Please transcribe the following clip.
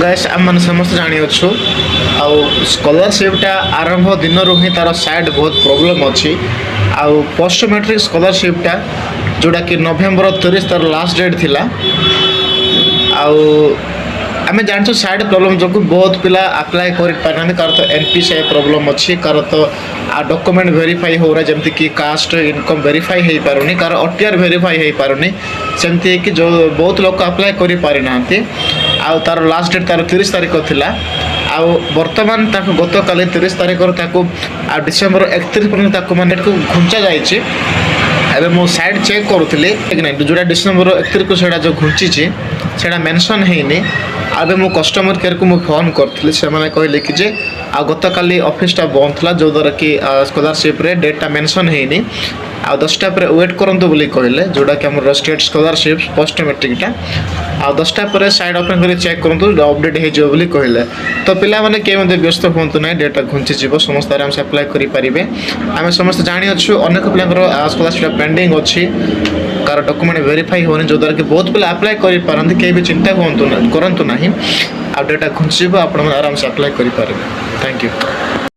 Guys आम मैंने समस्त जानी अच्छु आउ स्कॉलरशिपटा आरंभ दिन ही तार साइड बहुत प्रोब्लेम अच्छी आउ पोस्ट मैट्रिक स्कॉलरशिपटा जोड़ा कि नवेम्बर 30 तार लास्ट डेट थिला आउ आम जानते साइड प्रोब्लेम जो बहुत पिला अप्लाई कर पारना कार तो एनपीसीआई प्रोब्लेम अच्छी कार तो डॉक्यूमेंट वेरीफाई हो रहा जमती कि कास्ट इनकम वेरीफाई हो पारुनी कार ओटीआर वेरीफाई हो पारुनी सेमती कि जो बहुत लोग अप्लाई कर पारि ना आउ तार लास्ट डेट तार 30 तारिख थिला आउ वर्तमान ताको गत काली 30 तारिख ताको डिसेंबर 31 पर्यंत ताको माने को घुंचा जायछि एबे मो साइड चेक करूथले जोड़ा डिसेंबर 31 को सेडा जो घुंची छि सेडा मेंशन हेनी आबे मो कस्टमर केयर को मो फोन करथले से माने कहले कि जे आ गत काली ऑफिसटा बंद थला जो द्वारा कि स्कॉलरशिप रे डेटा मेंशन हेनी आ 10टा पर वेट करंतु बोली कहले जोड़ा कि हमर स्टेट स्कॉलरशिप पोस्ट मैट्रिकटा आ 10टा पर साइड ओपन कर चेक करंतु अपडेट हे जो बोली कहले तो पिला माने के मध्ये व्यस्त होंतु नै डेटा घुंची जीवो समस्त आराम से अप्लाई करि परिबे आमे समस्त जानि अछु अनेक पिलांकर स्कॉलरशिप पेंडिंग अछि कार डॉक्यूमेंट वेरीफाई होने जो द्वारा कि बहुत पिला अप्लाई करि पारंती के भी चिंता करंतु नाही आ डेटा घुंची जीवो आपण आराम से अप्लाई करि परिबे थैंक यू।